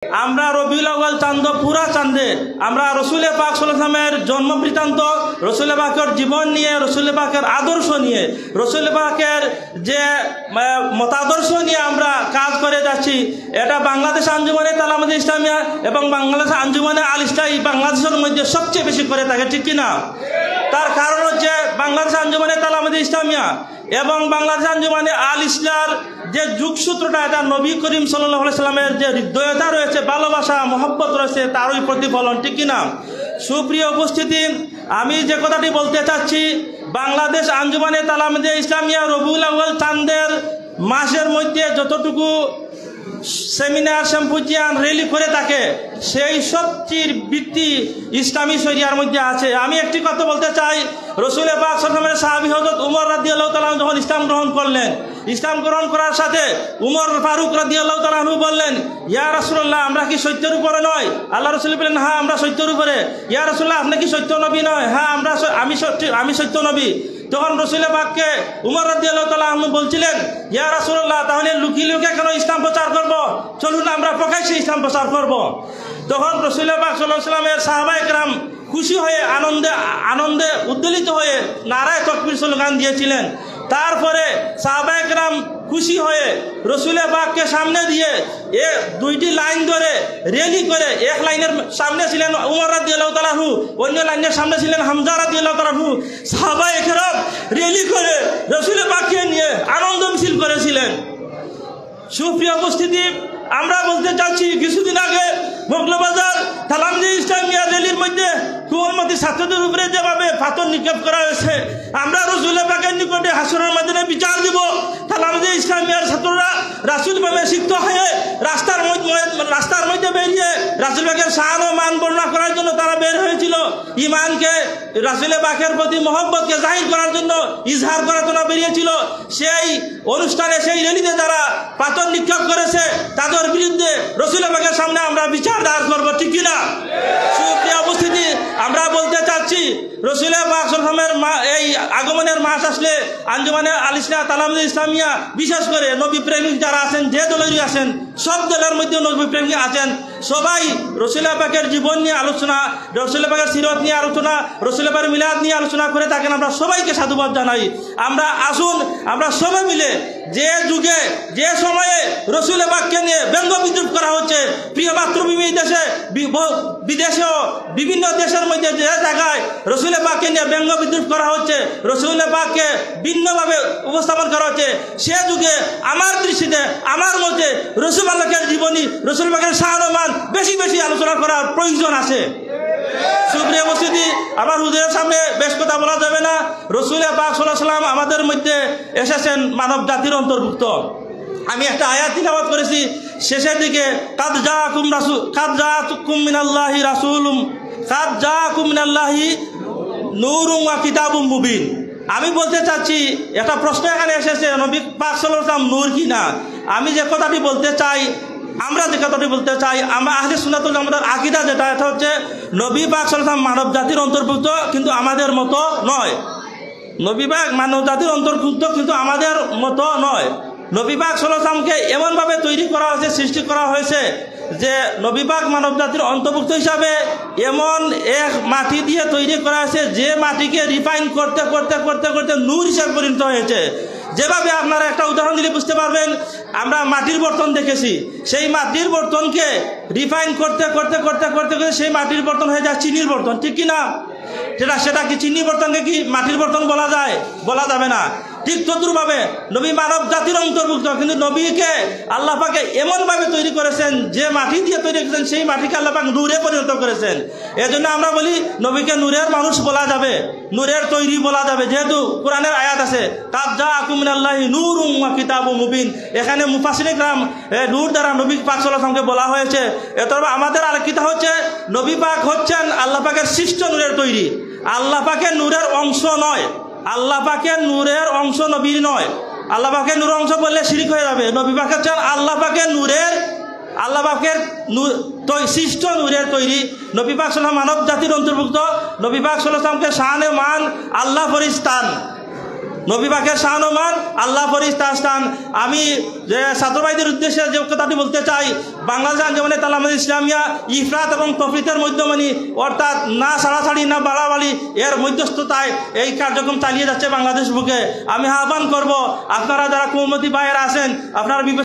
আমরা রবিউল আউয়াল চাঁদ পুরা চাঁদে আমরা রসুল পাক সাল্লাল্লাহু আলাইহি ওয়াসাল্লামের জন্ম বৃত্তান্ত, রসুল পাকের জীবন নিয়ে, রসুল পাকের আদর্শ নিয়ে, রসুল পাকের যে মতাদর্শ নিয়ে আমরা কাজ করে যাচ্ছি। এটা বাংলাদেশ আঞ্জুমানে তালামুল ইসলামিয়া এবং বাংলাদেশ আঞ্জুমানে আল ইসলাহি বাংলাদেশের মধ্যে সবচেয়ে বেশি করে থাকে, ঠিক কিনা? তার কারণ হচ্ছে বাংলাদেশ আঞ্জুমানে তালামুল ইসলামিয়া এবং বাংলাদেশ আঞ্জুমানে আল ইসলার যে যুগসূত্রটা, এটা নবী করিম সাল্লাল্লাহু আলাইহি সাল্লামের যে হৃদয়তা রয়েছে, ভালোবাসা মহব্বত রয়েছে, তারই প্রতিফলন, ঠিক কিনা? সুপ্রিয় উপস্থিতি, আমি যে কথাটি বলতে চাচ্ছি, বাংলাদেশ আঞ্জুমানে তালামুল ইসলামিয়া রবিউল আউয়াল চাঁদের মাসের মধ্যে যতটুকু সেমিনার, সিম্পোজিয়াম, র্যালি করে থাকে, সেই সবটির ভিত্তি ইসলামী শরিয়ার মধ্যে আছে। আমি একটি কথা বলতে চাই, রসুল পাক সাল্লাল্লাহু আলাইহি ওয়াসাল্লামের সাহাবী হযরত উমর রাদিয়াল্লাহু তাআলা যখন ইসলাম গ্রহণ করলেন, ইসলাম গ্রহণ করার সাথে উমর ফারুক রাদিয়াল্লাহু তাআলা বললেন, ইয়া রাসূলুল্লাহ, আমরা কি সত্যের উপরে নয়? আল্লাহ রাসূল বললেন, হ্যাঁ আমরা সত্যের উপরে। ইয়া রাসূলুল্লাহ, আপনি কি সত্য নবী নয়? হ্যাঁ আমি সত্য নবী। তখন রসুল পাককে উমর রাদিয়াল্লাহু তাআলা বলছিলেন, ইয়া রাসূলুল্লাহ, তাহলে লুকিয়ে লুকিয়ে কেন ইসলাম প্রচার করব? চলুন আমরা প্রকাশ্যে ইসলাম প্রচার করব। তখন রসুল পাক সাল্লাল্লাহু আলাইহি ওয়াসাল্লামের সাহাবায়ে কেরাম খুশি হয়ে আনন্দে উদ্বেলিত হয়ে নারায়ে তাকবীর স্লোগান দিয়েছিলেন। তারপরে সাহাবায়ে কেরাম খুশি হয়ে রসুল পাককে সামনে দিয়ে দুইটি লাইন ধরে র্যালি করে, এক লাইনের সামনে ছিলেন উমর রাদিয়াল্লাহু তাআলা, অন্য লাইনের সামনে ছিলেন হামজা রাদিয়াল্লাহু তাআলা। সাহাবায়ে কেরাম র্যালি করে রসুল পাককে নিয়ে আনন্দ মিছিল করেছিলেন। সুপ্রিয় উপস্থিতি, আমরা বলতে চাচ্ছি, কিছুদিন আগে মোগলবাজার তালামুল ইসলামিয়া র্যালির মধ্যে কোমলমতি ছাত্রদের উপরে যেভাবে পাথর নিক্ষেপ করা হয়েছে, আমরা রসুল পাকের নিকটে হাসরের মাধ্যমে বিচার দিব। তালামুল ইসলামিয়ার ছাত্ররা রাসূল প্রেমে সিক্ত হয়ে রাস্তার মধ্যে বেরিয়ে রাসূল পাকের শান ও মান বর্ণনা করার জন্য তারা বের হয়েছিল। ইমানকে, রাসূল পাকের প্রতি মহব্বতকে জাহির করার জন্য, ইজহার করার জন্য বেরিয়েছিল। সেই অনুষ্ঠানে, সেই র্যালিতে যারা পাথর নিক্ষেপ করেছে, তাদের বিরুদ্ধে রসুল পাকের সামনে আমরা বিচার দায়ের করব, ঠিক কিনা? সুপ্রিয় উপস্থিতি, আমরা বলতে চাচ্ছি, রসুল পাক সাল্লাল্লাহু আলাইহি ওয়াসাল্লামের এই আগমনের মাস আসলে আঞ্জুমানে আল ইসলাহ তালামুল ইসলামিয়া, বিশেষ করে নবী প্রেমিক যারা আছেন, যে দলেরই আছেন, সব দলের মধ্যে নবী প্রেমিক আছেন, সবাই রসুল পাকের জীবন নিয়ে আলোচনা, রসুল পাকের সিরত নিয়ে আলোচনা, রসুল পাকের মিলাদ নিয়ে আলোচনা করে থাকেন। আমরা সবাইকে সাধুবাদ জানাই। আমরা আসুন, আমরা সবাই মিলে যে যুগে, যে সময়ে রসুল পাককে নিয়ে ব্যঙ্গ বিদ্রুপ করা হচ্ছে, প্রিয় মাতৃভূমি দেশে, বিদেশেও বিভিন্ন দেশের মধ্যে যে জায়গায় রসুল পাককে নিয়ে ব্যঙ্গ বিদ্রুপ করা হচ্ছে, রসুল পাককে ভিন্নভাবে উপস্থাপন করা হচ্ছে, সে যুগে আমার দৃষ্টিতে, আমার মতে রসুল পাকের জীবনী, রসুল পাকের শান ও মান বেশি বেশি আলোচনা করার প্রয়োজন আছে। সুপ্রিয় উপস্থিতি, আমার হুজুরের সামনে বেশ কথা বলা যাবে না। রসুল পাক সাল্লাল্লাহু আলাইহি ওয়াসাল্লাম আমাদের মধ্যে এসেছেন মানব জাতির অন্তর্ভুক্ত। আমি একটা আয়াত তিলাওয়াত করেছি শেষের দিকে, কাদ জাআকুম মিনাল্লাহি নূরুন ওয়া কিতাবুম মুবিন। আমি বলতে চাচ্ছি, একটা প্রশ্ন এখানে এসেছে, নবী পাক সাল্লাল্লাহু আলাইহি ওয়াসাল্লাম নূর কিনা? আমি যে কথাটি বলতে চাই, আমরা যে কথাটি বলতে চাই, আমরা আহলে সুন্নাত ওয়াল জামাতের আকীদা যেটা, এটা হচ্ছে নবী পাক সাল্লাল্লাহু আলাইহি ওয়াসাল্লাম মানব জাতির অন্তর্ভুক্ত, কিন্তু আমাদের মতো নয়। নবী পাক মানব জাতির অন্তর্ভুক্ত, কিন্তু আমাদের মতো নয়। নবী পাক সাল্লাল্লাহু আলাইহি ওয়াসাল্লামকে এমনভাবে তৈরি করা হয়েছে, সৃষ্টি করা হয়েছে, যে নবী পাক মানব জাতির অন্তর্ভুক্ত হিসাবে এমন এক মাটি দিয়ে তৈরি করা হয়েছে, যে মাটিকে রিফাইন করতে করতে করতে করতে নূর হিসাবে পরিণত হয়েছে। যেভাবে আপনারা একটা উদাহরণ দিলে বুঝতে পারবেন, আমরা মাটির বর্তন দেখেছি, সেই মাটির বর্তনকে রিফাইন করতে করতে করতে করতে করতে সেই মাটির বর্তন হয়ে যায় চিনির বর্তন, ঠিক কিনা? সেটা কি চিনির বর্তনকে কি মাটির বর্তন বলা যায়? বলা যাবে না। ঠিক তদ্রুপভাবে নবী মানব জাতির অন্তর্ভুক্ত, কিন্তু নবীকে আল্লাহ পাকে এমনভাবে তৈরি করেছেন, যে মাটি দিয়ে তৈরি করেছেন, সেই মাটিকে আল্লাহ পাক নূরে পরিণত করেছেন। এজন্য আমরা বলি নবীকে নূরের মানুষ বলা যাবে, নূরের তৈরি বলা যাবে, যেহেতু কোরআনের আয়াত আছে, কাদ জাআকুম মিনাল্লাহি নূরুন ওয়া কিতাবুম মুবিন। এখানে মুফাসসিরিন کرام নূর দ্বারা নবী পাক সাল্লাল্লাহু আলাইহি ওয়াসাল্লামকে বলা হয়েছে। এতএব আমাদের আকিদা হচ্ছে, নবী পাক হচ্ছেন আল্লাহ পাকের সৃষ্ট নূরের তৈরি, আল্লাহ পাকের নূরের অংশ নয়। আল্লাহ পাকের নূরের অংশ নবীর নয়। আল্লাহ পাকের নূরের অংশ বললে শিরক হয়ে যাবে। নবী পাক হচ্ছেন আল্লাহ পাকের নূরের, আল্লাহ পাকের সৃষ্ট নূরের তৈরি। নবী পাক সাল্লাল্লাহু আলাইহি ওয়াসাল্লাম মানব জাতির অন্তর্ভুক্ত। নবী পাক সাল্লাল্লাহু আলাইহি ওয়াসাল্লামকে শান ও মান আল্লাহ ফরিস্তান। নবী পাকের শান ও মান, আল্লাহ ফরিস্তার স্থান। আমি যে ছাত্রভাইদের উদ্দেশ্যে যে কথাটি বলতে চাই, বাংলাদেশ আঞ্জুমানে তালিমাত ইসলামিয়া ইফরাত এবং তফরিতের মধ্যমণি, অর্থাৎ না ছাড়াছাড়ি না বাড়াবাড়ি, এর মধ্যস্থতায় এই কার্যক্রম চালিয়ে যাচ্ছে বাংলাদেশ বুকে। আমি আহ্বান করব, আপনারা যারা কৌমতি ভাইয়েরা আছেন, আপনারা